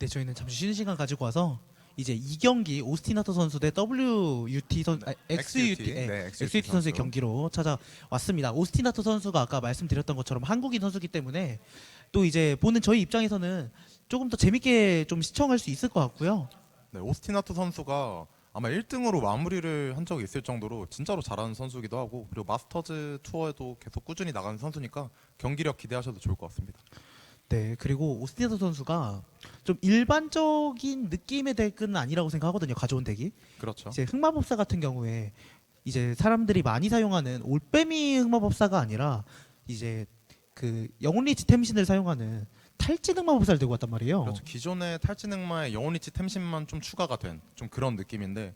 네, 저희는 잠시 쉬는 시간 가지고 와서 이제 이 경기 오스티나토 선수 대 WUT XUT, 네, XUT 선수의 경기로 찾아왔습니다. 오스티나토 선수가 아까 말씀드렸던 것처럼 한국인 선수기 때문에 또 이제 보는 저희 입장에서는 조금 더 재밌게 좀 시청할 수 있을 것 같고요. 네, 오스티나토 선수가 아마 1등으로 마무리를 한 적이 있을 정도로 진짜로 잘하는 선수이기도 하고, 그리고 마스터즈 투어에도 계속 꾸준히 나가는 선수니까 경기력 기대하셔도 좋을 것 같습니다. 네, 그리고 오스티나토 선수가 좀 일반적인 느낌의 덱은 아니라고 생각하거든요. 가져온 덱이. 그렇죠. 이제 흑마법사 같은 경우에 이제 사람들이 많이 사용하는 올빼미 흑마법사가 아니라 이제 그 영혼 리치 템신을 사용하는 탈진 흑마법사를 들고 왔단 말이에요. 그렇죠. 기존의 탈진 흑마의 영혼 리치 템신만 좀 추가가 된 좀 그런 느낌인데,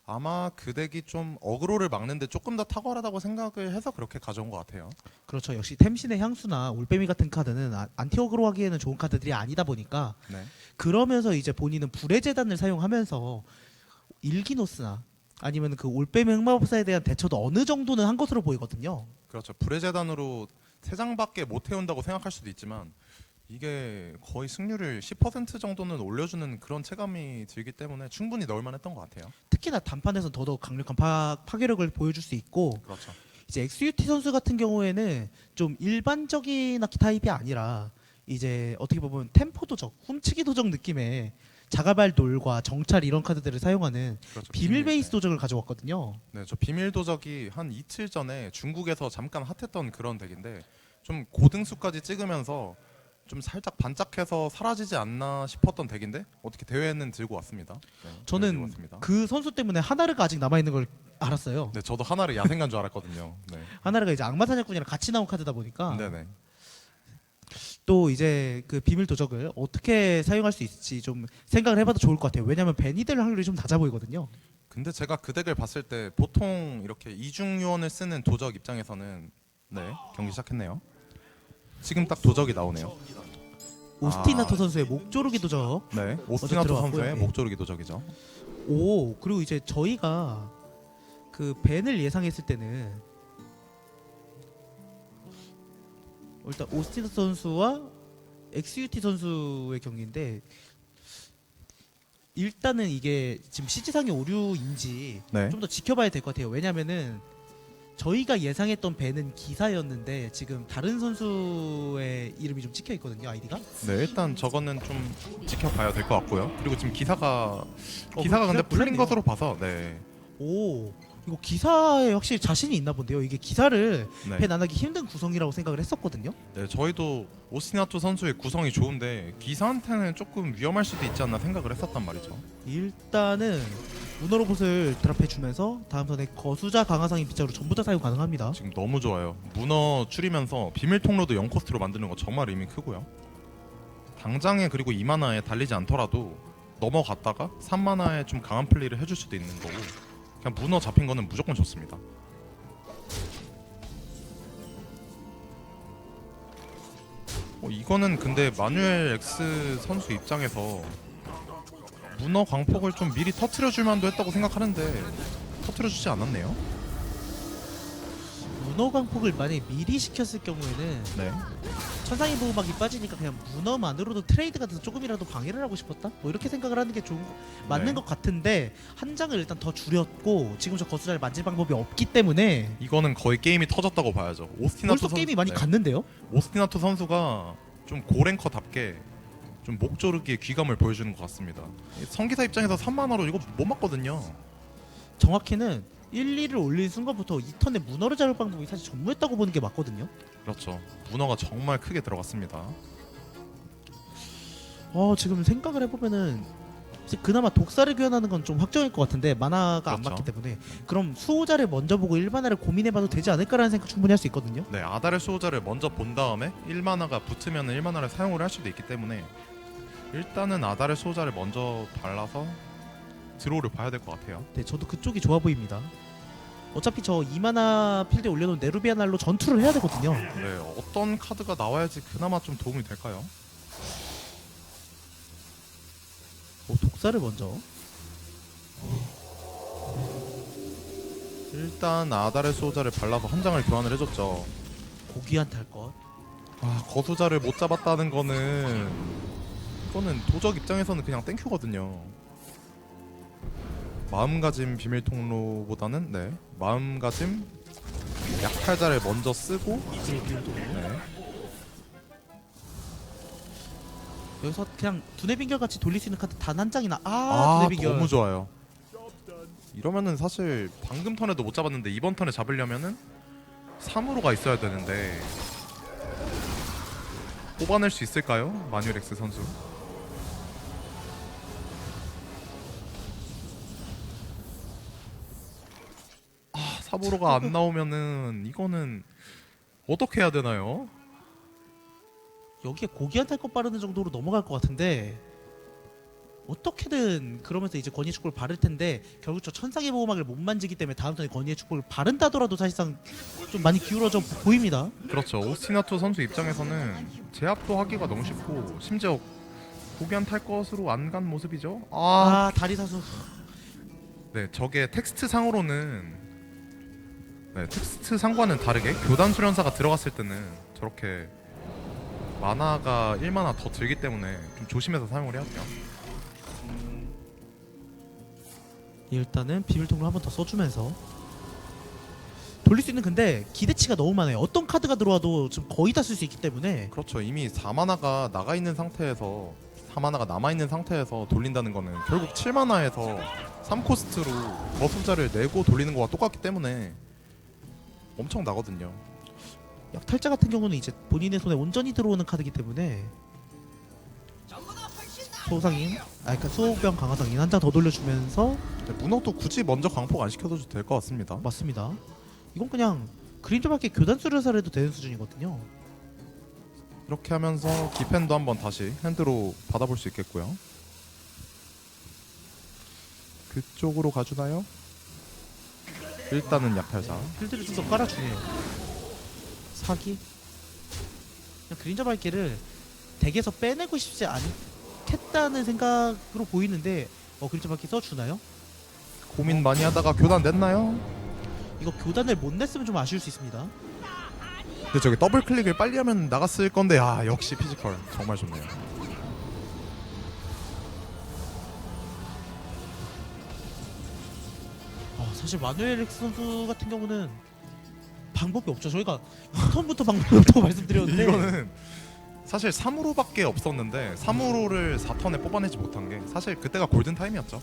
아마 그 덱이 좀 어그로를 막는데 조금 더 탁월하다고 생각을 해서 그렇게 가져온 것 같아요. 그렇죠. 역시 템신의 향수나 올빼미 같은 카드는 안티어그로 하기에는 좋은 카드들이 아니다 보니까 네. 그러면서 이제 본인은 불의 재단을 사용하면서 일기노스나 아니면 그 올빼미 흑마법사에 대한 대처도 어느 정도는 한 것으로 보이거든요. 그렇죠. 불의 재단으로 3장밖에 못 해온다고 생각할 수도 있지만, 이게 거의 승률을 10% 정도는 올려주는 그런 체감이 들기 때문에 충분히 넣을 만했던 것 같아요. 특히나 단판에서 더더욱 강력한 파괴력을 보여줄 수 있고, 그렇죠. 이제 XUT 선수 같은 경우에는 좀 일반적인 악기 타입이 아니라 이제 어떻게 보면 템포 도적, 훔치기 도적 느낌의 자가발 돌과 정찰 이런 카드들을 사용하는 그렇죠. 비밀 베이스 네. 도적을 가져왔거든요. 네, 저 비밀 도적이 한 이틀 전에 중국에서 잠깐 핫했던 그런 덱인데, 좀 고등수까지 찍으면서 좀 살짝 반짝해서 사라지지 않나 싶었던 덱인데 어떻게 대회는 들고 왔습니다. 네, 들고 저는 왔습니다. 그 선수 때문에 하나르가 아직 남아 있는 걸 알았어요. 네, 저도 하나를 야생간 줄 알았거든요. 네, 하나르가 이제 악마 사냥꾼이랑 같이 나온 카드다 보니까 네네. 또 이제 그 비밀 도적을 어떻게 사용할 수 있을지 좀 생각을 해봐도 좋을 것 같아요. 왜냐하면 벤이 될 확률이 좀 낮아 보이거든요. 근데 제가 그 덱을 봤을 때 보통 이렇게 이중 유언을 쓰는 도적 입장에서는, 네, 경기 시작했네요. 지금 딱 도적이 나오네요. 오스티나토 선수의 목조르기 도적. 네, 오스티나토 들어갔고요. 선수의 네. 목조르기 도적이죠. 오, 그리고 이제 저희가 그 벤을 예상했을 때는 일단 오스티나토 선수와 XUT 선수의 경기인데, 일단은 이게 지금 CG상의 오류인지 네, 좀 더 지켜봐야 될 것 같아요. 왜냐면은 저희가 예상했던 벤은 기사였는데 지금 다른 선수의 이름이 좀 찍혀 있거든요, 아이디가. 네, 일단 저거는 좀 지켜봐야 될 것 같고요. 그리고 지금 기사가 근데 기사 풀린 몰랐네요. 것으로 봐서, 네, 오, 이거 기사에 확실히 자신이 있나 본데요. 이게 기사를 네. 벤 안 하기 힘든 구성이라고 생각을 했었거든요. 네, 저희도 오스티나토 선수의 구성이 좋은데 기사한테는 조금 위험할 수도 있지 않나 생각을 했었단 말이죠. 일단은 문어로봇을 드랍해주면서 다음 턴에 거수자 강화상인 빗자루 전부 다 사용 가능합니다. 지금 너무 좋아요. 문어 줄이면서 비밀 통로도 0코스트로 만드는 거 정말 의미 크고요. 당장에 그리고 2마나에 달리지 않더라도 넘어갔다가 3마나에 좀 강한 플레이를 해줄 수도 있는 거고, 그냥 문어 잡힌 거는 무조건 좋습니다. 이거는 근데 마누엘 X 선수 입장에서 문어 광폭을 좀 미리 터트려 줄 만도 했다고 생각하는데 터트려 주지 않았네요. 문어 광폭을 만약에 미리 시켰을 경우에는 네. 천상의 보호막이 빠지니까 그냥 문어만으로도 트레이드가 돼서 조금이라도 방해를 하고 싶었다? 뭐 이렇게 생각을 하는 게 맞는 네. 것 같은데, 한 장을 일단 더 줄였고 지금 저 거수자를 만질 방법이 없기 때문에 이거는 거의 게임이 터졌다고 봐야죠. 벌써 게임이 많이 갔는데요? 오스티나토 선수가 좀 고랭커답게 좀 목조르기의 귀감을 보여주는 것 같습니다. 성기사 입장에서 3만원으로 이거 못 맞거든요. 정확히는 1, 2를 올린 순간부터 2턴에 문어를 잡을 방법이 사실 전무했다고 보는 게 맞거든요. 그렇죠. 문어가 정말 크게 들어갔습니다. 지금 생각을 해보면은 이제 그나마 독사를 교환하는 건 좀 확정일 것 같은데 만화가 안 그렇죠. 맞기 때문에, 그럼 수호자를 먼저 보고 1만화를 고민해봐도 되지 않을까라는 생각 충분히 할 수 있거든요. 네, 아다레 수호자를 먼저 본 다음에 1마나가 붙으면 1마나를 사용을 할 수도 있기 때문에 일단은 아다레 수호자를 먼저 발라서 드로우를 봐야 될 것 같아요. 네, 저도 그쪽이 좋아 보입니다. 어차피 저 2만화 필드에 올려놓은 네루비아 날로 전투를 해야 되거든요. 네, 어떤 카드가 나와야지 그나마 좀 도움이 될까요? 독사를 먼저. 일단 아다레 수호자를 발라서 한 장을 교환을 해줬죠. 고귀한 탈 것. 거수자를 못 잡았다는 거는 이거는 도적 입장에서는 그냥 땡큐거든요. 마음가짐 비밀 통로보다는 마음가짐 약탈자를 먼저 쓰고 네. 여기서 그냥 두뇌 빙결 같이 돌릴 수 있는 카드 단 한 장이나 두뇌 빙결 너무 좋아요. 이러면은 사실 방금 턴에도 못 잡았는데 이번 턴에 잡으려면은 3으로가 있어야 되는데 뽑아낼 수 있을까요? 마뉴렉스 선수. 사보로가 안 나오면은 이거는 어떻게 해야 되나요? 여기에 고귀한 탈것 빠르는 정도로 넘어갈 것 같은데 어떻게든 그러면서 이제 권위의 축복을 바를 텐데 결국 저 천상의 보호막을 못 만지기 때문에 다음 턴에 권위의 축복을 바른다더라도 사실상 좀 많이 기울어져 보입니다. 그렇죠. 오스티나토 선수 입장에서는 제압도 하기가 너무 쉽고 심지어 고귀한 탈 것으로 안 간 모습이죠. 다리 사수. 네, 저게 텍스트 상으로는 텍스트 상과는 다르게 교단 수련사가 들어갔을 때는 저렇게 만화가 1만화 더 들기 때문에 좀 조심해서 사용을 해야 돼요. 일단은 비밀통로 한 번 더 써주면서 돌릴 수 있는, 근데 기대치가 너무 많아요. 어떤 카드가 들어와도 지금 거의 다 쓸 수 있기 때문에. 그렇죠. 이미 4만화가 나가 있는 상태에서 4만화가 남아 있는 상태에서 돌린다는 거는 결국 7만화에서 3코스트로 거수자를 내고 돌리는 거와 똑같기 때문에 엄청 나거든요. 약탈자 같은 경우는 이제 본인의 손에 온전히 들어오는 카드이기 때문에 소상인, 그러니까 수호병 강화상인 한 장 더 돌려주면서. 문어도 굳이 먼저 광폭 안 시켜도 될 것 같습니다. 맞습니다. 이건 그냥 그림자밖에 교단 수련사를 해도 되는 수준이거든요. 이렇게 하면서 기펜도 한번 다시 핸드로 받아볼 수 있겠고요. 그쪽으로 가주나요? 일단은 약탈자. 필드를 좀 더 깔아주네요. 사기. 그냥 그림자 밝기를 덱에서 빼내고 싶지 않겠다는 생각으로 보이는데 그림자 밝기 써주나요? 고민 많이 하다가 교단 냈나요? 이거 교단을 못 냈으면 좀 아쉬울 수 있습니다. 근데 저기 더블 클릭을 빨리 하면 나갔을 건데 역시 피지컬 정말 좋네요. 사실 마누엘 렉스 선수 같은 경우는 방법이 없죠. 저희가 2턴부터 방법이 없다고 말씀드렸는데 이거는 사실 3으로밖에 없었는데 3으로를 4턴에 뽑아내지 못한 게 사실 그때가 골든 타임이었죠.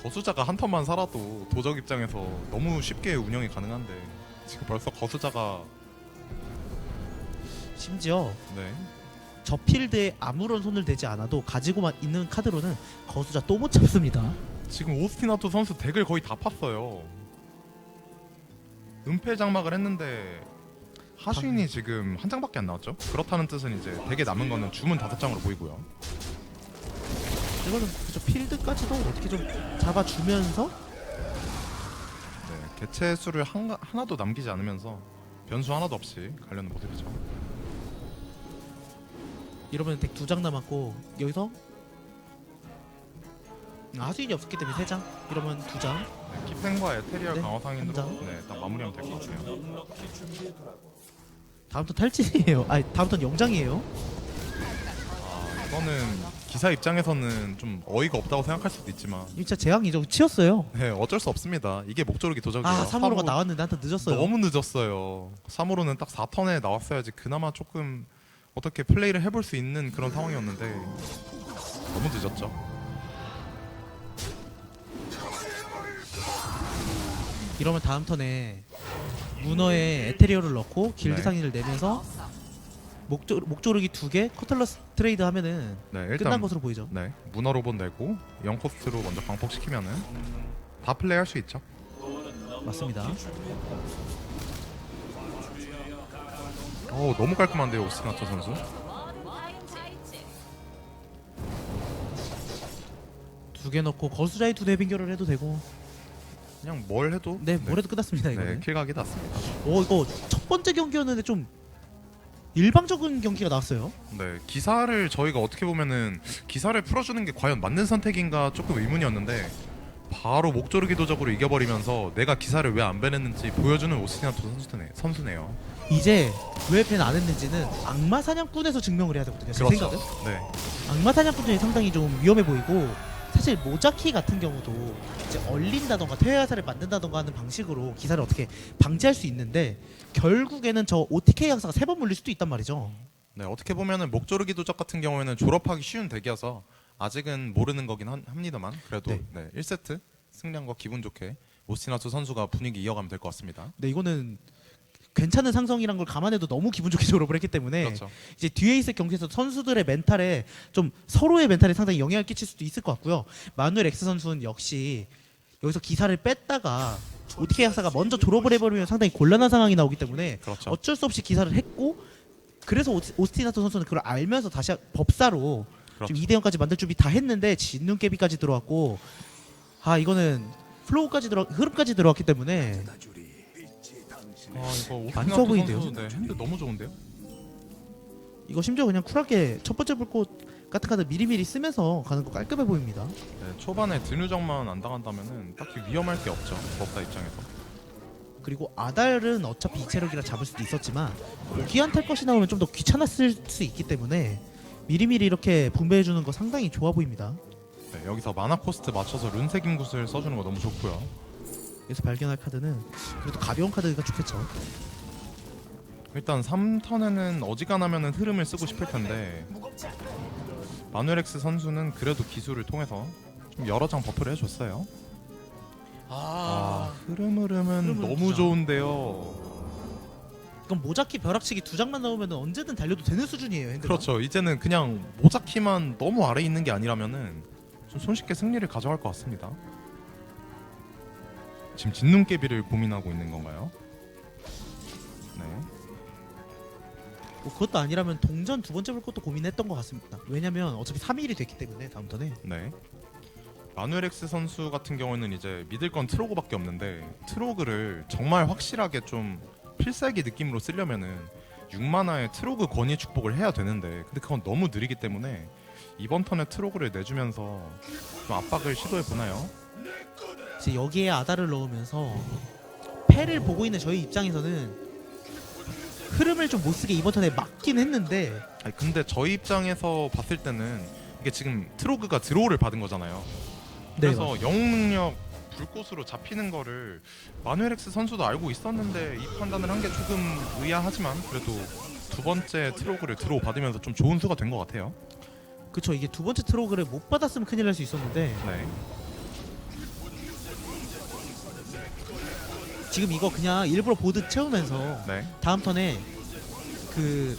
거수자가 한 턴만 살아도 도적 입장에서 너무 쉽게 운영이 가능한데 지금 벌써 거수자가 심지어 네. 저 필드에 아무런 손을 대지 않아도 가지고만 있는 카드로는 거수자 또 못 잡습니다. 지금 오스티나토 선수 덱을 거의 다 팠어요. 은폐 장막을 했는데 하수인이 지금 한 장밖에 안 나왔죠. 그렇다는 뜻은 이제 덱에 남은 거는 주문 5장으로 보이고요. 이거는 그저 필드까지도 어떻게 좀 잡아주면서 네, 개체 수를 하나도 남기지 않으면서 변수 하나도 없이 가려는 모습이죠. 이러면 덱 2장 남았고 여기서 하수인이 없었기 때문에 3장, 이러면 2장. 네, 킵생과 에테리얼 네, 강화상인으로 한 딱 마무리하면 될 것 같아요. 다음 턴 탈진이에요. 다음 턴 영장이에요. 이거는 기사 입장에서는 좀 어이가 없다고 생각할 수도 있지만 이거 진짜 재앙이죠. 치였어요. 네, 어쩔 수 없습니다. 이게 목조르기 도적이에요. 3호로가 나왔는데 한 턴 늦었어요. 너무 늦었어요. 3으로는 딱 4턴에 나왔어야지 그나마 조금 어떻게 플레이를 해볼 수 있는 그런 상황이었는데 너무 늦었죠. 이러면 다음 턴에 문어에 에테리얼을 넣고 길드 네. 상인을 내면서 목조르기 2개 커틀러스 트레이드 하면은 네, 일단 끝난 것으로 보이죠. 네, 문어 로봇 내고 0코스트로 먼저 광폭시키면은 다 플레이할 수 있죠. 맞습니다. 너무 깔끔한데요, 오스티나토 선수. 2개 넣고 거수자의 2대 빙결을 해도 되고. 그냥 뭘 해도 뭘 해도 끝났습니다. 네, 이거는. 킬각이 났습니다. 이거 첫 번째 경기였는데 좀 일방적인 경기가 나왔어요. 네, 기사를 저희가 어떻게 보면은 기사를 풀어주는 게 과연 맞는 선택인가 조금 의문이었는데 바로 목조르기 도적으로 이겨버리면서 내가 기사를 왜 안 빼냈는지 보여주는 오스티나토 선수네요. 이제 왜 밴 안 했는지는 악마 사냥꾼에서 증명을 해야 되거든요. 제 생각은. 네. 악마 사냥꾼이 상당히 좀 위험해 보이고, 사실 모자키 같은 경우도 이제 얼린다던가 퇴화살을 만든다던가 하는 방식으로 기사를 어떻게 방지할 수 있는데, 결국에는 저 OTK 약사가 3번 물릴 수도 있단 말이죠. 네, 어떻게 보면은 목조르기 도적 같은 경우에는 졸업하기 쉬운 덱이어서 아직은 모르는 거긴 합니다만 그래도 네. 네, 1세트 승리한 거 기분 좋게 오스티나토 선수가 분위기 이어가면 될 것 같습니다. 근데 이거는 괜찮은 상성이란 걸 감안해도 너무 기분 좋게 졸업을 했기 때문에 그렇죠. 이제 뒤에 있을 경기에서 선수들의 멘탈에 좀 서로의 멘탈에 상당히 영향을 끼칠 수도 있을 것 같고요. 마누엘 엑스 선수는 역시 여기서 기사를 뺐다가 OTK 약사가 먼저 졸업을 해버리면 상당히 곤란한 상황이 나오기 때문에 그렇죠. 어쩔 수 없이 기사를 했고, 그래서 오스티나토 선수는 그걸 알면서 다시 법사로 그렇죠. 지금 2대0까지 만들 준비 다 했는데 진눈깨비까지 들어왔고, 이거는 플로우까지 흐름까지 들어왔기 때문에 이거 많이 오스티나토 좋아 보이는데요? 선수 네, 핸드 너무 좋은데요? 이거 심지어 그냥 쿨하게 첫 번째 불꽃 같은 카드 미리미리 쓰면서 가는 거 깔끔해 보입니다. 네, 초반에 드누적만 안 당한다면은 딱히 위험할 게 없죠. 법사 입장에서. 그리고 아달은 어차피 이체력이라 잡을 수도 있었지만 오기한 탈 것이 나오면 좀 더 귀찮았을 수 있기 때문에 미리미리 이렇게 분배해 주는 거 상당히 좋아 보입니다. 네, 여기서 마나 코스트 맞춰서 룬색 인굿을 써주는 거 너무 좋고요. 여기서 발견할 카드는 그래도 가벼운 카드가 좋겠죠. 일단 3턴에는 어지간하면은 흐름을 쓰고 싶을 텐데 마누엘엑스 선수는 그래도 기술을 통해서 좀 여러 장 버프를 해줬어요. 흐름은 너무 진짜. 좋은데요. 그럼 모자키 벼락치기 2장만 나오면 언제든 달려도 되는 수준이에요. 핸드가. 그렇죠. 이제는 그냥 모자키만 너무 아래에 있는 게 아니라면은 좀 손쉽게 승리를 가져갈 것 같습니다. 지금 진눈깨비를 고민하고 있는 건가요? 네. 뭐 그것도 아니라면 동전 2번째 불꽃도 고민했던 것 같습니다. 왜냐면 어차피 3일이 됐기 때문에 다음 턴에. 네. 마누엘엑스 선수 같은 경우는 이제 믿을 건 트로그밖에 없는데 트로그를 정말 확실하게 좀 필살기 느낌으로 쓰려면은 6만화의 트로그 권위 축복을 해야 되는데 근데 그건 너무 느리기 때문에 이번 턴에 트로그를 내주면서 좀 압박을 시도해 보나요? 이제 여기에 아다를 넣으면서 패를 보고 있는 저희 입장에서는 흐름을 좀 못쓰게 이번 턴에 막긴 했는데, 아니, 근데 저희 입장에서 봤을 때는 이게 지금 트로그가 드로우를 받은 거잖아요. 그래서 영웅 능력 불꽃으로 잡히는 거를 마누엘엑스 선수도 알고 있었는데 이 판단을 한 게 조금 의아하지만 그래도 두 번째 트로그를 드로우 받으면서 좀 좋은 수가 된 것 같아요. 그쵸, 이게 2번째 트로그를 못 받았으면 큰일 날 수 있었는데 네. 지금 이거 그냥 일부러 보드 채우면서 네. 다음 턴에 그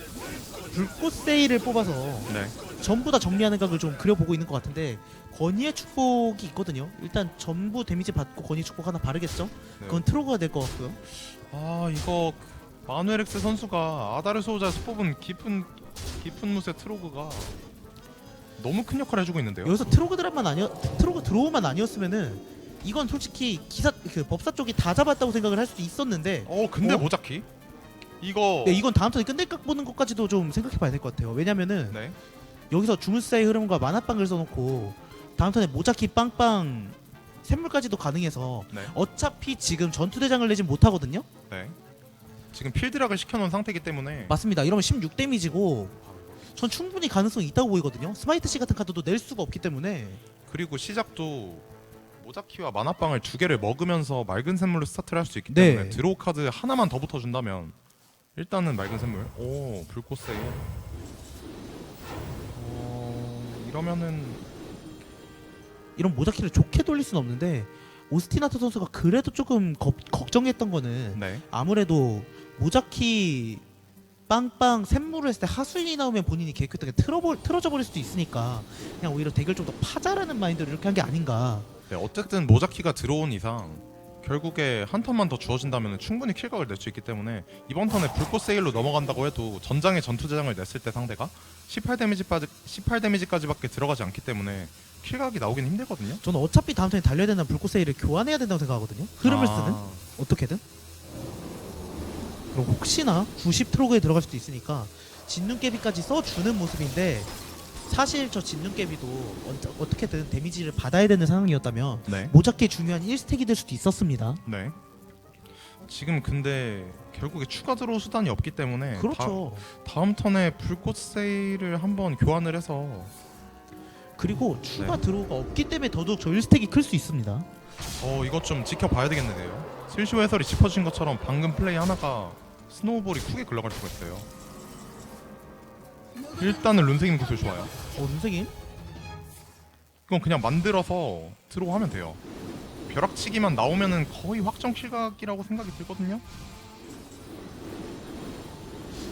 불꽃 세일을 뽑아서 네. 전부 다 정리하는 각을 좀 그려보고 있는 것 같은데, 권위의 축복이 있거든요. 일단 전부 데미지 받고 권위 축복 하나 바르겠죠? 네. 그건 트로그가 될 것 같고요. 이거 마누엘엑스 선수가 아다르 소호자에서 뽑은 깊은 무쇠 트로그가 너무 큰 역할을 해주고 있는데요. 여기서 트로그 드로우만 아니었으면은 이건 솔직히 그 법사 쪽이 다 잡았다고 생각을 할 수도 있었는데, 근데 어? 모자키 이거 네, 이건 다음 턴에 끝낼 각 보는 것까지도 좀 생각해봐야 될 것 같아요. 왜냐면은 네. 여기서 주물사의 흐름과 만화빵을 써놓고 다음 턴에 모자키 빵빵 샘물까지도 가능해서 네. 어차피 지금 전투대장을 내진 못하거든요. 네. 지금 필드락을 시켜놓은 상태이기 때문에 맞습니다. 이러면 16 데미지고 전 충분히 가능성이 있다고 보이거든요. 스마이트 씨 같은 카드도 낼 수가 없기 때문에. 그리고 시작도 모자키와 만화빵을 2개를 먹으면서 맑은 샘물로 스타트를 할 수 있기 네. 때문에 드로우 카드 하나만 더 붙어준다면 일단은 맑은 샘물. 오 불꽃세일. 이러면은 이런 모자키를 좋게 돌릴 수는 없는데, 오스티나토 선수가 그래도 조금 걱정했던 거는 네. 아무래도 모자키 빵빵 샘물을 했을 때 하수인이 나오면 본인이 개그하게 틀어져 버릴 수도 있으니까 그냥 오히려 덱을 좀 더 파자라는 마인드로 이렇게 한 게 아닌가. 네, 어쨌든 모자키가 들어온 이상 결국에 한 턴만 더 주어진다면 충분히 킬각을 낼 수 있기 때문에 이번 턴에 불꽃 세일로 넘어간다고 해도 전장에 전투대장을 냈을 때 상대가 18데미지까지밖에 들어가지 않기 때문에 킬각이 나오긴 힘들거든요. 저는 어차피 다음 턴에 달려야 된다면 불꽃 세일을 교환해야 된다고 생각하거든요. 흐름을 쓰는 어떻게든. 그리고 혹시나 90 트로그에 들어갈 수도 있으니까 진눈깨비까지 써주는 모습인데, 사실 저 진눈깨비도 어떻게든 데미지를 받아야 되는 상황이었다면 네. 모자키의 중요한 1스택이 될 수도 있었습니다. 네. 지금 근데 결국에 추가 드로우 수단이 없기 때문에 그렇죠. 다음 턴에 불꽃 세일을 한번 교환을 해서 그리고 추가 네. 드로우가 없기 때문에 더더욱 저 1스택이 클 수 있습니다. 이것 좀 지켜봐야 되겠는데요. 실시오 해설이 짚어주신 것처럼 방금 플레이 하나가 스노우볼이 크게 굴러갈 수가 있어요. 일단은 룬색임 구슬 좋아요. 눈색임? 이건 그냥 만들어서 드로우 하면 돼요. 벼락치기만 나오면은 거의 확정 킬각이라고 생각이 들거든요.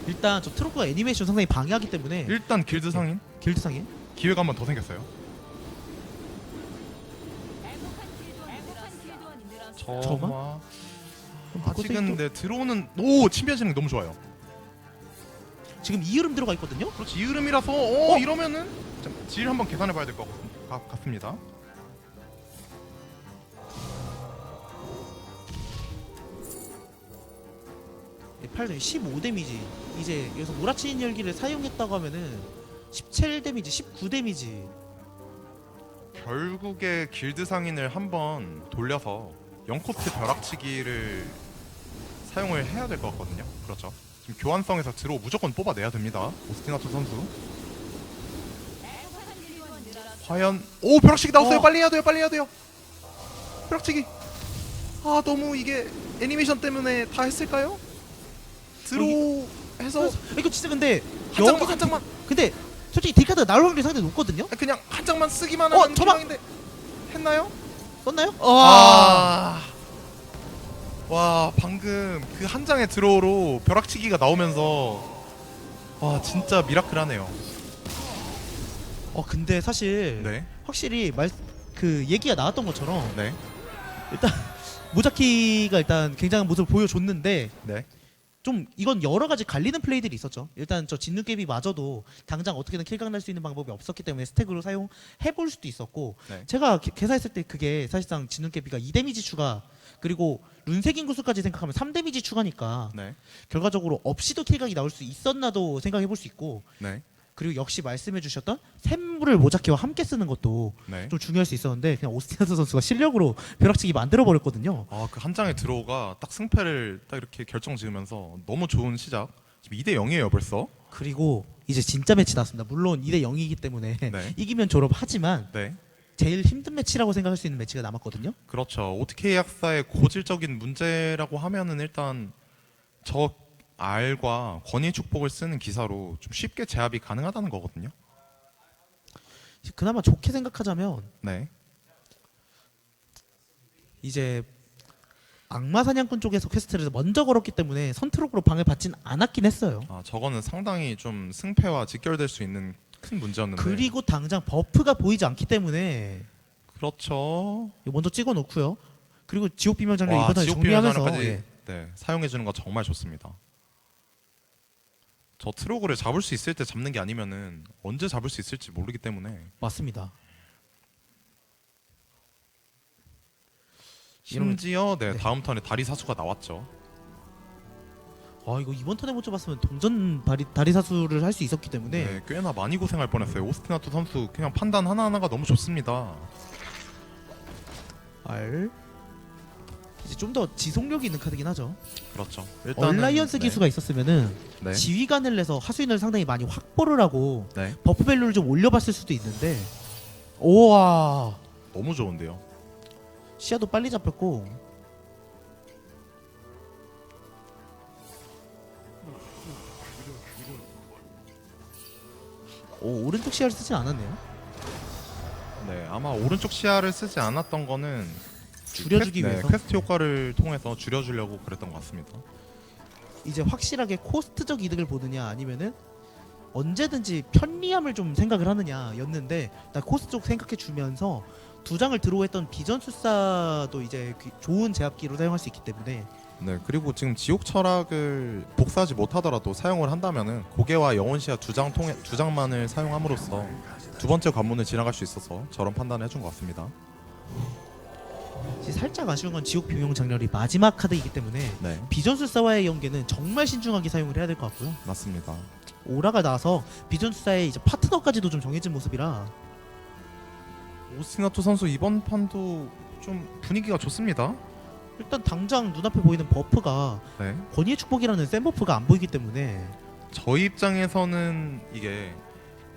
일단 저 트로크가 애니메이션 상당히 방해하기 때문에 일단 길드 상인 길드 상인? 기회가 한 번 더 생겼어요. 저마 아직은 네 들어오는 침변 진행 너무 좋아요. 지금 이으름 들어가 있거든요. 그렇지 이 흐름이라서 이러면은 질 한번 계산해 봐야 될 것 같습니다. 네, 8 15 데미지. 이제 여기서 몰아치는 열기를 사용했다고 하면은 17 데미지, 19 데미지. 결국에 길드 상인을 한번 돌려서 0코트 벼락치기를 사용을 해야 될 것 같거든요. 그렇죠. 지금 교환성에서 드로우 무조건 뽑아내야 됩니다. 오스티나토 선수. 과연 벼락치기 나왔어요. 빨리 해야 돼요. 빨리 해야 돼요. 벼락치기. 너무 이게 애니메이션 때문에 다 했을까요? 드로우 해서 이거 진짜 근데 한 장만 근데 솔직히 딜카드가 나올 확률이 상당히 높거든요. 그냥 한 장만 쓰기만 하는 상황인데 했나요? 썼나요? 와 방금 그 한 장의 드로우로 벼락치기가 나오면서 와 진짜 미라클하네요. 근데 사실 네. 확실히 그 얘기가 나왔던 것처럼 네. 일단 모자키가 일단 굉장한 모습을 보여줬는데 네. 좀 이건 여러 가지 갈리는 플레이들이 있었죠. 일단 저 진눈깨비마저도 당장 어떻게든 킬각 날 수 있는 방법이 없었기 때문에 스택으로 사용해볼 수도 있었고 네. 제가 계산했을 때 그게 사실상 진눈깨비가 2데미지 추가 그리고 룬색인 구슬까지 생각하면 3데미지 추가니까 네. 결과적으로 없이도 킬각이 나올 수 있었나도 생각해볼 수 있고 네. 그리고 역시 말씀해주셨던 샘물을 모자키와 함께 쓰는 것도 네. 좀 중요할 수 있었는데 그냥 오스티나스 선수가 실력으로 벼락치기 만들어버렸거든요. 그 한 장의 드로우가 딱 승패를 딱 이렇게 결정지으면서 너무 좋은 시작. 지금 2대 0이에요 벌써. 그리고 이제 진짜 매치 나왔습니다. 물론 2대 0이기 때문에 네. 이기면 졸업하지만 네. 제일 힘든 매치라고 생각할 수 있는 매치가 남았거든요. 그렇죠. OTK 약사의 고질적인 문제라고 하면은 일단 저 R과 권위 축복을 쓰는 기사로 좀 쉽게 제압이 가능하다는 거거든요. 그나마 좋게 생각하자면 네. 이제 악마 사냥꾼 쪽에서 퀘스트를 먼저 걸었기 때문에 선트록으로 방을 받진 않았긴 했어요. 저거는 상당히 좀 승패와 직결될 수 있는 큰 문제였는데. 그리고 당장 버프가 보이지 않기 때문에 그렇죠. 이거 먼저 찍어 놓고요. 그리고 지옥 비명 장르 와, 이번 턴에 지옥 정리하면서 비밀전까지 네, 사용해 주는 거 정말 좋습니다. 저 트로그를 잡을 수 있을 때 잡는 게 아니면은 언제 잡을 수 있을지 모르기 때문에. 맞습니다. 심지어 네. 다음 턴에 다리 사수가 나왔죠. 이거 이번 턴에 못 잡았으면 동전 다리 사수를 할 수 있었기 때문에 네, 꽤나 많이 고생할 뻔했어요. 오스티나토 선수 그냥 판단 하나하나가 너무 좋습니다. 이제 좀 더 지속력이 있는 카드긴 하죠. 그렇죠. 얼라이언스 기수가 있었으면은 네. 지휘관을 내서 하수인을 상당히 많이 확보를 하고 네. 버프 밸류를 좀 올려봤을 수도 있는데 우와 너무 좋은데요. 시야도 빨리 잡혔고 오른쪽 시야를 쓰진 않았네요. 네, 아마 오른쪽 시야를 쓰지 않았던 거는 줄여주기 위해서 퀘스트 효과를 통해서 줄여주려고 그랬던 것 같습니다. 이제 확실하게 코스트적 이득을 보느냐 아니면은 언제든지 편리함을 좀 생각을 하느냐였는데 나 코스트 쪽 생각해 주면서 두 장을 드로우했던 비전술사도 이제 좋은 제압기로 사용할 수 있기 때문에 네, 그리고 지금 지옥 철학을 복사하지 못하더라도 사용을 한다면은 고개와 영혼 시야 두 장만을 사용함으로써 두 번째 관문을 지나갈 수 있어서 저런 판단을 해준 것 같습니다. 이제 살짝 아쉬운 건 지옥 병용 장렬이 마지막 카드이기 때문에 네, 비전술사와의 연계는 정말 신중하게 사용을 해야 될 것 같고요. 맞습니다. 오라가 나서 비전술사의 이제 파트너까지도 좀 정해진 모습이라 오스티나토 선수 이번 판도 좀 분위기가 좋습니다. 일단 당장 눈앞에 보이는 버프가 네, 권위의 축복이라는 센 버프가 안 보이기 때문에 저희 입장에서는 이게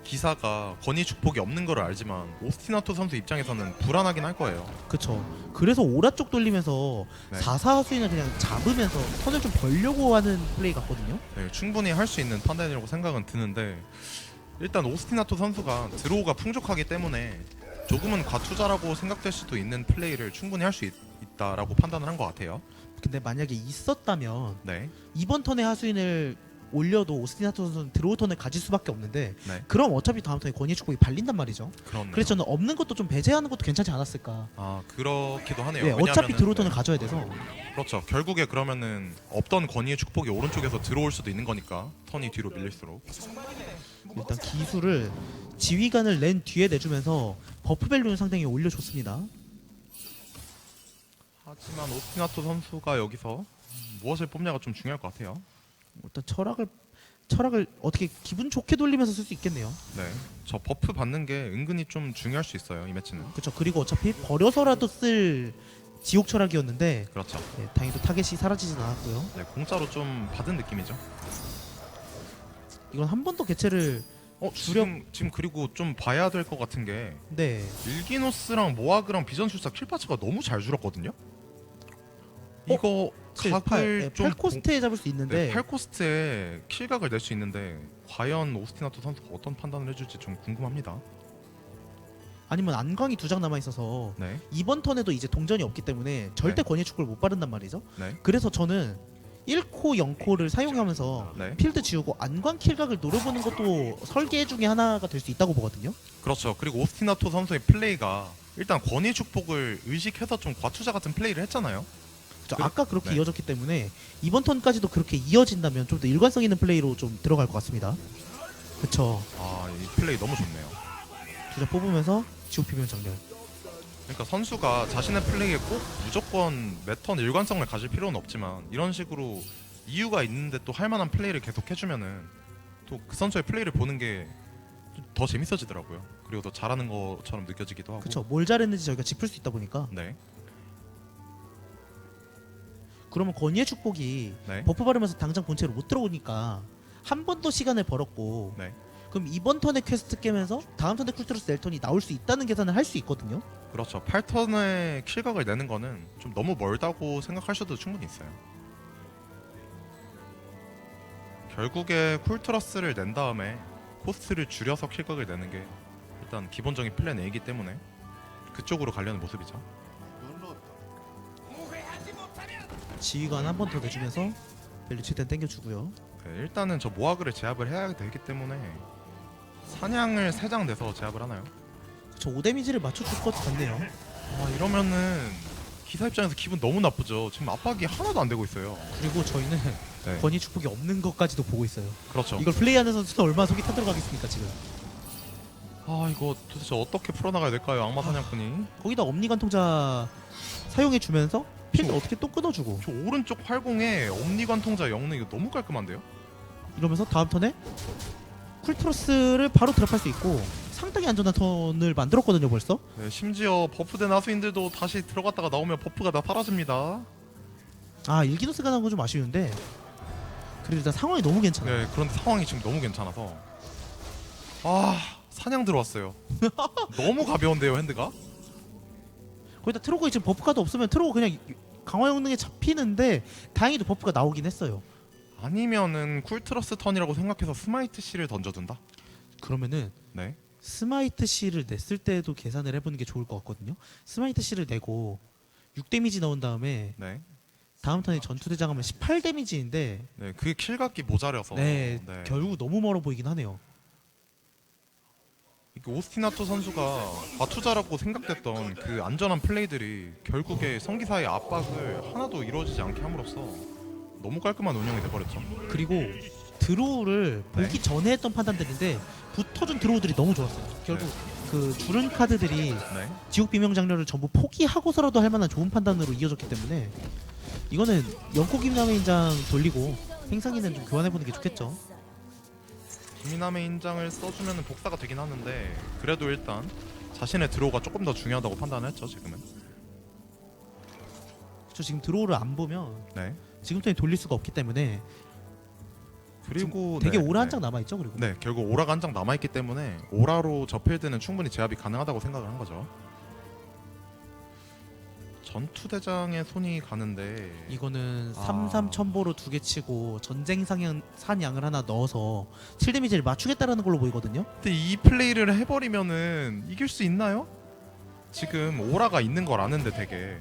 기사가 권위 축복이 없는 걸 알지만 오스티나토 선수 입장에서는 불안하긴 할 거예요. 그쵸. 그래서 오라 쪽 돌리면서 네. 4사 하수인을 그냥 잡으면서 턴을 좀 벌려고 하는 플레이 같거든요. 네, 충분히 할 수 있는 판단이라고 생각은 드는데 일단 오스티나토 선수가 드로우가 풍족하기 때문에 조금은 과투자라고 생각될 수도 있는 플레이를 충분히 할 수 있다라고 판단을 한 것 같아요. 근데 만약에 있었다면 네, 이번 턴에 하수인을 올려도 오스티나토 선수는 드로우 턴을 가질 수밖에 없는데 네, 그럼 어차피 다음 턴에 권위의 축복이 발린단 말이죠. 그렇네요. 그래서 저는 없는 것도 좀 배제하는 것도 괜찮지 않았을까. 아 그렇기도 하네요. 네, 어차피 왜냐하면은- 드로우 턴을 네. 가져야 돼서 그렇죠. 결국에 그러면은 없던 권위의 축복이 오른쪽에서 들어올 수도 있는 거니까 턴이 뒤로 밀릴수록. 일단 기술을 지휘관을 낸 뒤에 내주면서 버프 밸류는 상당히 올려줬습니다. 하지만 오스티나토 선수가 여기서 무엇을 뽑냐가 좀 중요할 것 같아요. 일단 철학을 어떻게 기분 좋게 돌리면서 쓸 수 있겠네요. 네, 저 버프 받는 게 은근히 좀 중요할 수 있어요 이 매치는. 그렇죠. 그리고 어차피 버려서라도 쓸 지옥 철학이었는데 그렇죠. 네, 다행히도 타겟이 사라지진 않았고요. 네, 공짜로 좀 받은 느낌이죠. 이건 한 번 더 개체를 지금 그리고 좀 봐야 될 것 같은 게 네 일기노스랑 모아그랑 비전술사 킬파츠가 너무 잘 줄었거든요. 이거 각을 좀 8코스트에 잡을 수 있는데 8코스트에 킬각을 낼 수 있는데 과연 오스티나토 선수가 어떤 판단을 해줄지 좀 궁금합니다. 아니면 안광이 2장 남아 있어서 네, 이번 턴에도 이제 동전이 없기 때문에 절대 네. 권위 축구를 못 바른단 말이죠. 네, 그래서 저는 1코 0코를 사용하면서 네. 필드 지우고 안광 킬각을 노려보는 것도 설계 중에 하나가 될 수 있다고 보거든요. 그렇죠. 그리고 오스티나토 선수의 플레이가 일단 권위 축복을 의식해서 좀 과투자 같은 플레이를 했잖아요. 그렇죠. 그래- 아까 그렇게 네. 이어졌기 때문에 이번 턴까지도 그렇게 이어진다면 좀 더 일관성 있는 플레이로 좀 들어갈 것 같습니다. 그쵸. 아, 이 플레이 너무 좋네요. 두자 뽑으면서 지옥 비면 정렬. 그러니까 선수가 자신의 플레이에 꼭 무조건 매턴 일관성을 가질 필요는 없지만 이런 식으로 이유가 있는데 또 할 만한 플레이를 계속 해주면은 또 그 선수의 플레이를 보는 게 더 재밌어지더라고요. 그리고 더 잘하는 것처럼 느껴지기도 하고. 그쵸. 뭘 잘했는지 저희가 짚을 수 있다 보니까. 네, 그러면 권위의 축복이 네, 버프 바르면서 당장 본체로 못 들어오니까 한 번 더 시간을 벌었고 네. 그럼 이번 턴에 퀘스트 깨면서 다음 턴에 쿨트로스 넬턴이 나올 수 있다는 계산을 할 수 있거든요. 그렇죠. 8턴에 킬각을 내는 거는 좀 너무 멀다고 생각할 수도 충분히 있어요. 결국에 쿨트러스를 낸 다음에 코스트를 줄여서 킬각을 내는 게 일단 기본적인 플랜 A이기 때문에 그쪽으로 가려는 모습이죠. 지휘관 한 번 더 내주면서 밸류 최대한 땡겨주고요. 네, 일단은 저 모아그를 제압을 해야 되기 때문에 사냥을 3장 내서 제압을 하나요? 저 5데미지를 맞춰줄 것 같네요. 아, 이러면은 기사 입장에서 기분 너무 나쁘죠. 지금 압박이 하나도 안 되고 있어요. 그리고 저희는 네, 권위 축복이 없는 것까지도 보고 있어요. 그렇죠. 이걸 플레이하는 선수는 얼마나 속이 타들어가겠습니까 지금. 아, 이거 도대체 어떻게 풀어나가야 될까요? 악마 사냥꾼이. 거기다 엄니관 통자 사용해주면서 필드 어떻게 또 끊어주고 저 오른쪽 활공에 옴니관 통자 영능 이거 너무 깔끔한데요? 이러면서 다음 턴에 쿨트로스를 바로 드랍할 수 있고 상당히 안전한 턴을 만들었거든요 벌써. 네, 심지어 버프된 하수인들도 다시 들어갔다가 나오면 버프가 다 사라집니다. 아 일기노스가 나온 건 좀 아쉬운데 그래도 일단 상황이 너무 괜찮아요. 네, 그런데 상황이 지금 너무 괜찮아서 아, 사냥 들어왔어요. 너무 가벼운데요, 핸드가? 거기다 트로고 지금 버프카드 없으면 트로고 그냥 강화 영능에 잡히는데 다행히도 버프가 나오긴 했어요. 아니면은 쿨트러스 턴이라고 생각해서 스마이트 C를 던져둔다? 그러면은 네, 스마이트 C를 냈을 때도 계산을 해보는 게 좋을 것 같거든요. 스마이트 C를 내고 6데미지 넣은 다음에 네, 다음 턴에 전투대장하면 18데미지인데 네, 그게 킬각기 모자라서 네, 결국 너무 멀어 보이긴 하네요. 이게 오스티나토 선수가 과투자라고 생각됐던 그 안전한 플레이들이 결국에 성기사의 압박을 하나도 이루어지지 않게 함으로써 너무 깔끔한 운영이 돼버렸죠. 그리고 드로우를 네. 보기 전에 했던 판단들인데 붙어준 드로우들이 너무 좋았어요. 결국 그 주른 카드들이 네. 지옥 비명 장르를 전부 포기하고서라도 할 만한 좋은 판단으로 이어졌기 때문에 이거는 연코 김남의 인장 돌리고 행상이는 좀 교환해보는 게 좋겠죠. 김이남의 인장을 써주면 복사가 되긴 하는데 그래도 일단 자신의 드로우가 조금 더 중요하다고 판단했죠 지금은. 저 지금 드로우를 안 보면 네. 지금부터 돌릴 수가 없기 때문에 그리고 되게 네, 오라 한 네. 장 남아있죠. 그리고 네, 결국 오라가 한 장 남아있기 때문에 오라로 저 필드는 충분히 제압이 가능하다고 생각을 한 거죠. 전투대장에 손이 가는데 이거는 아. 3-3 첨보로 2개 치고 전쟁 산양을 하나 넣어서 7데미지를 맞추겠다라는 걸로 보이거든요. 근데 이 플레이를 해버리면은 이길 수 있나요? 지금 오라가 있는 걸 아는데 되게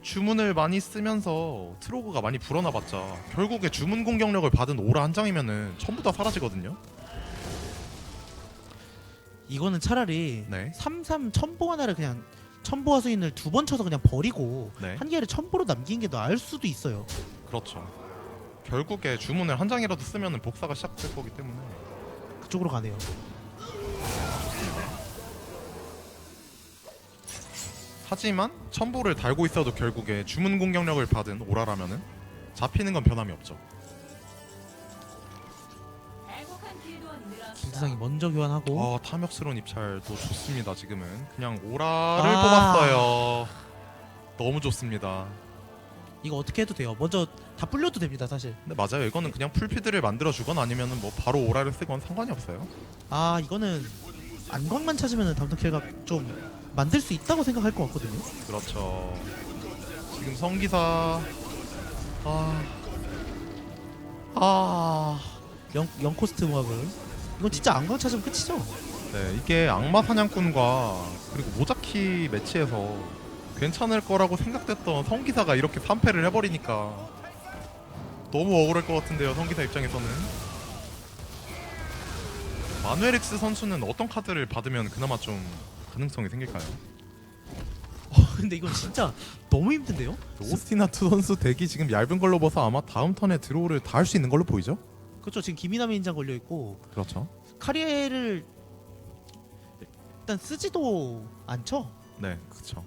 주문을 많이 쓰면서 트로그가 많이 불어나봤자 결국에 주문 공격력을 받은 오라 한 장이면은 전부 다 사라지거든요. 이거는 차라리 네. 3-3 첨보 하나를 그냥 첨보 하수인을 2번 쳐서 그냥 버리고 네. 한 개를 첨보로 남긴 게 나을 수도 있어요. 그렇죠. 결국에 주문을 한 장이라도 쓰면은 복사가 시작될 거기 때문에 그쪽으로 가네요. 하지만 첨보를 달고 있어도 결국에 주문 공격력을 받은 오라라면은 잡히는 건 변함이 없죠. 길드상이 먼저 교환하고 탐욕스러운 입찰도 좋습니다. 지금은 그냥 오라를 아. 뽑았어요. 너무 좋습니다. 이거 어떻게 해도 돼요. 먼저 다 불려도 됩니다 사실. 근데 맞아요. 이거는 그냥 풀피드를 만들어 주건 아니면은 뭐 바로 오라를 쓰건 상관이 없어요. 아 이거는 안광만 찾으면 다음턴 킬각 좀 만들 수 있다고 생각할 것 같거든요. 그렇죠. 지금 성기사 영 코스트 모합을 이건 진짜 안광 찾으면 끝이죠. 네, 이게 악마 사냥꾼과 그리고 모자키 매치에서 괜찮을 거라고 생각됐던 성기사가 이렇게 3패를 해버리니까 너무 억울할 것 같은데요. 성기사 입장에서는 마누엘엑스 선수는 어떤 카드를 받으면 그나마 좀 가능성이 생길까요? 근데 이건 진짜 너무 힘든데요. 오스티나투 선수 덱이 지금 얇은 걸로 봐서 아마 다음 턴에 드로우를 다 할 수 있는 걸로 보이죠? 그렇죠. 지금 김이남의 인장 걸려 있고 그렇죠. 카리에를 일단 쓰지도 않죠. 네, 그렇죠.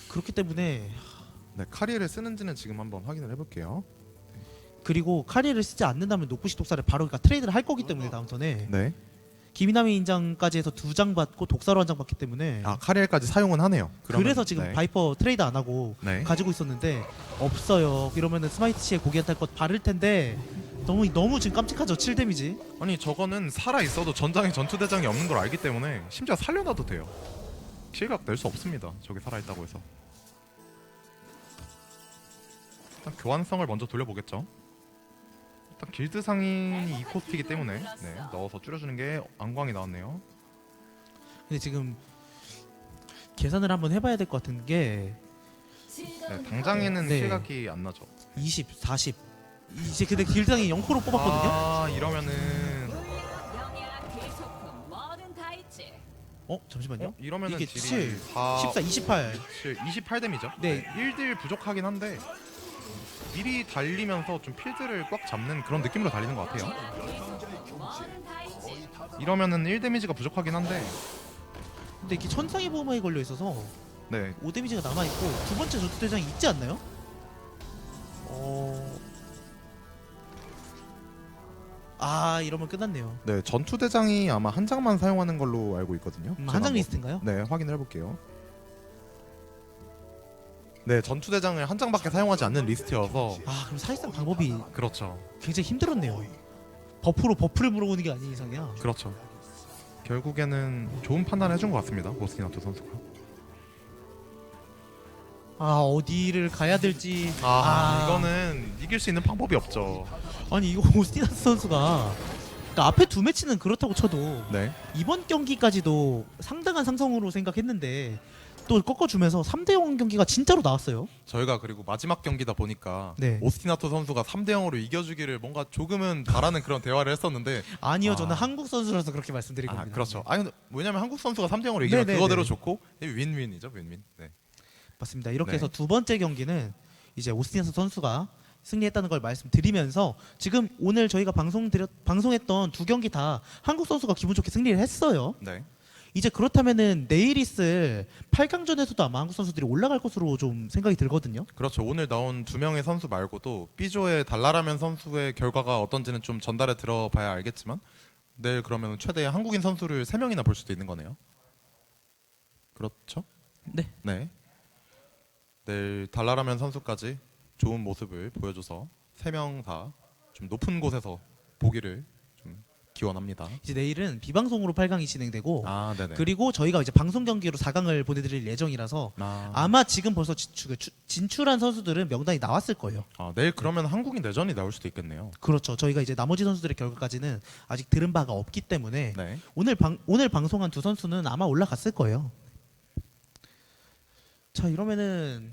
그렇기 때문에 네, 카리에를 쓰는지는 지금 한번 확인을 해볼게요. 그리고 카리에를 쓰지 않는다면 노쿠시 독사를 바로 그러니까 트레이드를 할 거기 때문에 다음 턴에 네. 김이남의 인장까지 해서 2장 받고 독사로 한 장 받기 때문에 카리엘까지 사용은 하네요. 그러면, 그래서 지금 네. 바이퍼 트레이드 안 하고 네. 가지고 있었는데 없어요. 이러면은 스마이트 씨의 고기한테 할 것 바를 텐데 너무 지금 깜찍하죠. 7 데미지. 아니 저거는 살아 있어도 전장에 전투대장이 없는 걸 알기 때문에 심지어 살려놔도 돼요. 킬각 낼 수 없습니다. 저게 살아 있다고 해서. 일단 교환성을 먼저 돌려보겠죠. 일단 길드 상인이 2코스트이기 때문에 네, 넣어서 줄여주는 게 안광이 나왔네요. 근데 지금 계산을 한번 해봐야 될 것 같은 게 네, 당장에는 네. 킬각이 안 나죠. 20, 40 이제 근데 길드상이 0코로 뽑았거든요. 이러면은 잠시만요. 이러면은 이게 딜이 7, 4, 14, 28 28 데미죠. 네. 1딜 부족하긴 한데 미리 달리면서 좀 필드를 꽉 잡는 그런 느낌으로 달리는 것 같아요. 이러면은 1 데미지가 부족하긴 한데 근데 이게 천상의 보호막이 걸려 있어서 네, 5 데미지가 남아 있고 두 번째 전투대장이 있지 않나요? 이러면 끝났네요. 네 전투 대장이 아마 한 장만 사용하는 걸로 알고 있거든요. 제가 한장 한번- 리스트인가요? 네, 확인을 해볼게요. 네, 전투 대장을 한 장밖에 사용하지 않는 리스트여서 그럼 사실상 방법이 그렇죠, 굉장히 힘들었네요. 버프를 물어보는 게 아닌 이상이야. 그렇죠. 결국에는 좋은 판단을 해준 것 같습니다. 오스티나토 선수가. 어디를 가야 될지. 이거는 이길 수 있는 방법이 없죠. 아니 이거 오스티나스 선수가 그러니까 앞에 두 매치는 그렇다고 쳐도 네, 이번 경기까지도 상당한 상성으로 생각했는데 또 꺾어주면서 3대0 경기가 진짜로 나왔어요. 저희가 그리고 마지막 경기다 보니까 네. 오스티나토 선수가 3대0으로 이겨주기를 뭔가 조금은 바라는 그런 대화를 했었는데 아니요, 저는 한국 선수라서 그렇게 말씀드린 겁니다. 그렇죠. 아니 왜냐면 한국 선수가 3대0으로 이기면 네네네. 그거대로 좋고 윈윈이죠, 윈윈. 네. 맞습니다. 이렇게 네. 해서 두 번째 경기는 이제 오스티나스 선수가 승리했다는 걸 말씀드리면서 지금 오늘 저희가 방송했던 두 경기 다 한국 선수가 기분 좋게 승리를 했어요. 네. 이제 그렇다면은 내일 있을 8강전에서도 아마 한국 선수들이 올라갈 것으로 좀 생각이 들거든요. 그렇죠. 오늘 나온 두 명의 선수 말고도 B조의 달라라면 선수의 결과가 어떤지는 좀 전달해 들어봐야 알겠지만 내일 그러면 최대 한국인 선수를 3명이나 볼 수도 있는 거네요. 그렇죠? 네. 네. 내일 달라라면 선수까지 좋은 모습을 보여줘서 3명 다 좀 높은 곳에서 보기를 좀 기원합니다. 이제 내일은 비방송으로 8강이 진행되고 아, 네네. 그리고 저희가 이제 방송 경기로 4강을 보내드릴 예정이라서 아마 지금 벌써 진출한 선수들은 명단이 나왔을 거예요. 내일 그러면 한국인 내전이 나올 수도 있겠네요. 그렇죠. 저희가 이제 나머지 선수들의 결과까지는 아직 들은 바가 없기 때문에 네. 오늘 방송한 두 선수는 아마 올라갔을 거예요. 자, 이러면은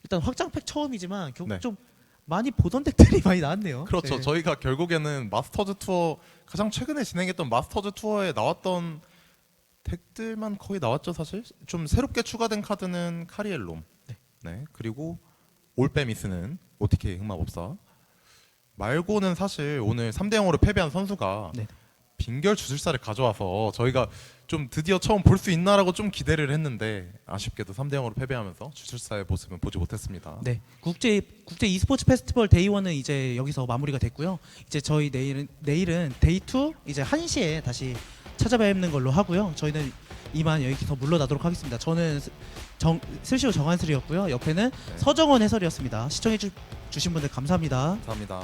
일단 확장팩 처음이지만 결국 네. 좀 많이 보던 덱들이 많이 나왔네요. 그렇죠. 네. 저희가 결국에는 마스터즈 투어 가장 최근에 진행했던 마스터즈 투어에 나왔던 덱들만 거의 나왔죠, 사실. 좀 새롭게 추가된 카드는 카리엘롬. 네. 그리고 올빼미스는 OTK 흑마법사. 말고는 사실 오늘 3대 0으로 패배한 선수가 네. 빈결 주술사를 가져와서 저희가 좀 드디어 처음 볼 수 있나라고 좀 기대를 했는데 아쉽게도 3대 0으로 패배하면서 주술사의 모습은 보지 못했습니다. 네, 국제 e스포츠 페스티벌 데이 1은 이제 여기서 마무리가 됐고요. 이제 저희 내일은 데이 2 이제 1시에 다시 찾아뵙는 걸로 하고요. 저희는 이만 여기서 물러나도록 하겠습니다. 저는 슬시오 정한슬이었고요. 옆에는 네. 서정원 해설이었습니다. 시청해 주신 분들 감사합니다. 감사합니다.